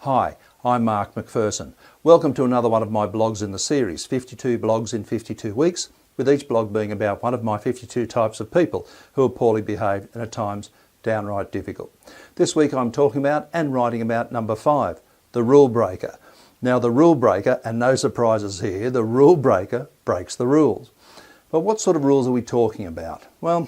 Hi, I'm Mark McPherson. Welcome to another one of my blogs in the series, 52 blogs in 52 weeks, with each blog being about one of my 52 types of people who are poorly behaved and at times downright difficult. This week I'm talking about and writing about number 5, the rule breaker. Now the rule breaker, and no surprises here, the rule breaker breaks the rules. But what sort of rules are we talking about? Well,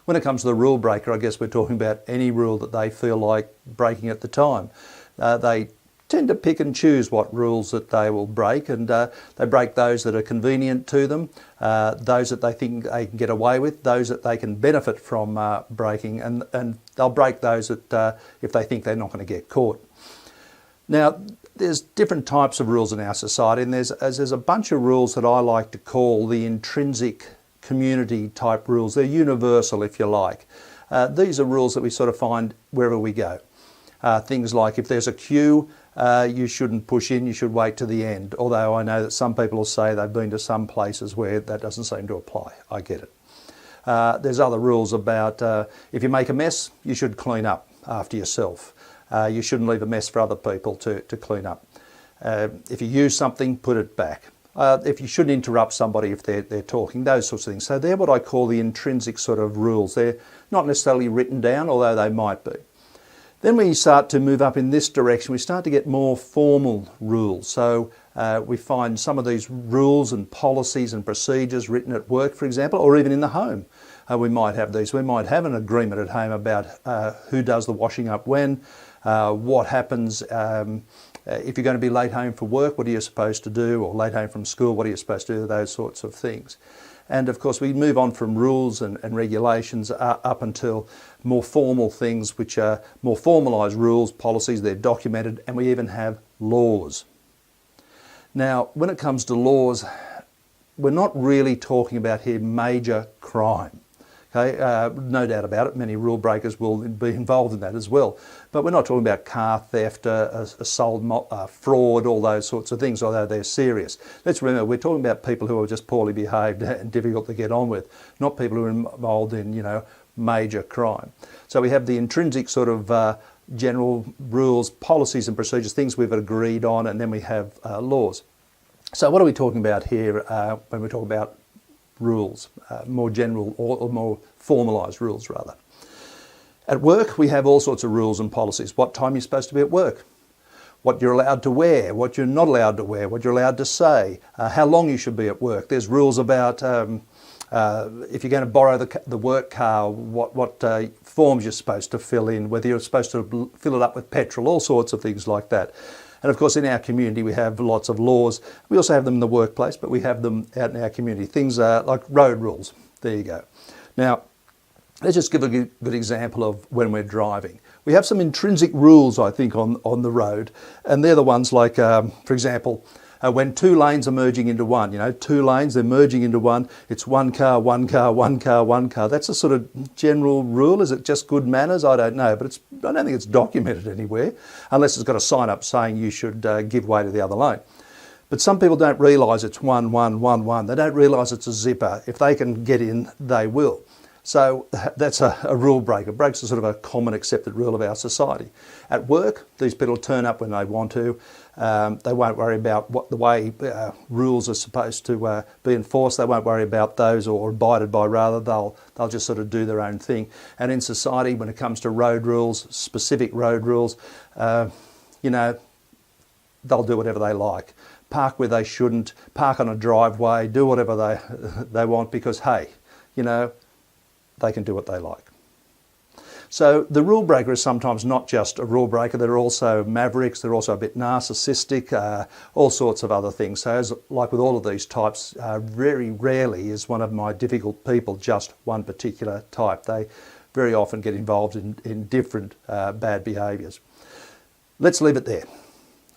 when it comes to the rule breaker, I guess we're talking about any rule that they feel like breaking at the time. They tend to pick and choose what rules that they will break, and they break those that are convenient to them, those that they think they can get away with, those that they can benefit from breaking, and they'll break those that if they think they're not going to get caught. Now, there's different types of rules in our society, and there's a bunch of rules that I like to call the intrinsic community type rules. They're universal, if you like. These are rules that we sort of find wherever we go. Things like if there's a queue, you shouldn't push in, you should wait to the end. Although I know that some people will say they've been to some places where that doesn't seem to apply. I get it. There's other rules about if you make a mess, you should clean up after yourself. You shouldn't leave a mess for other people to clean up. If you use something, put it back. If you shouldn't interrupt somebody if they're talking, those sorts of things. So they're what I call the intrinsic sort of rules. They're not necessarily written down, although they might be. Then we start to move up in this direction, we start to get more formal rules. So we find some of these rules and policies and procedures written at work, for example, or even in the home. We might have these. We might have an agreement at home about who does the washing up when, what happens if you're going to be late home for work, what are you supposed to do, or late home from school, what are you supposed to do, those sorts of things. And of course we move on from rules and regulations up until more formal things, which are more formalised rules, policies, they're documented, and we even have laws. Now when it comes to laws, we're not really talking about here major crime. Okay? No doubt about it, many rule breakers will be involved in that as well. But we're not talking about car theft, assault, fraud, all those sorts of things, although they're serious. Let's remember, we're talking about people who are just poorly behaved and difficult to get on with, not people who are involved in, major crime. So we have the intrinsic sort of general rules, policies and procedures, things we've agreed on, and then we have laws. So what are we talking about here when we talk about rules, more general or more formalised rules rather? At work we have all sorts of rules and policies. What time you're supposed to be at work, what you're allowed to wear, what you're not allowed to wear, what you're allowed to say, how long you should be at work. There's rules about if you're going to borrow the work car, what forms you're supposed to fill in, whether you're supposed to fill it up with petrol, all sorts of things like that. And of course in our community we have lots of laws. We also have them in the workplace, but we have them out in our community. Things like road rules. There you go. Now let's just give a good example of when we're driving. We have some intrinsic rules, I think, on the road, and they're the ones like, for example, when two lanes are merging into one, two lanes, they're merging into one, it's one car, one car, one car, one car. That's a sort of general rule. Is it just good manners? I don't know, but I don't think it's documented anywhere, unless it's got a sign up saying you should give way to the other lane. But some people don't realise it's one, one, one, one. They don't realise it's a zipper. If they can get in, they will. So that's a rule breaker. Breaks a sort of a common accepted rule of our society. At work, these people turn up when they want to. They won't worry about what the way rules are supposed to be enforced. They won't worry about those or abided by, rather. They'll just sort of do their own thing. And in society, when it comes to road rules, specific road rules, they'll do whatever they like. Park where they shouldn't, park on a driveway, do whatever they want because, hey, they can do what they like. So the rule breaker is sometimes not just a rule breaker, they're also mavericks, they're also a bit narcissistic, all sorts of other things. So as like with all of these types, very rarely is one of my difficult people just one particular type. They very often get involved in different bad behaviours. Let's leave it there.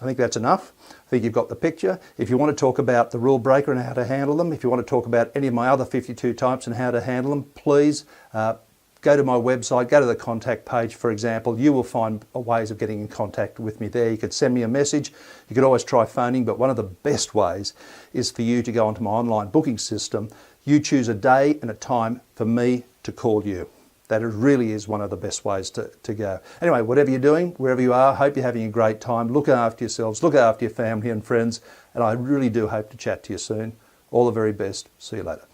I think that's enough. I think you've got the picture. If you want to talk about the rule breaker and how to handle them, if you want to talk about any of my other 52 types and how to handle them, please go to my website, go to the contact page, for example. You will find ways of getting in contact with me there. You could send me a message. You could always try phoning, but one of the best ways is for you to go onto my online booking system. You choose a day and a time for me to call you. that it really is one of the best ways to go. Anyway, whatever you're doing, wherever you are, hope you're having a great time. Look after yourselves, look after your family and friends, and I really do hope to chat to you soon. All the very best. See you later.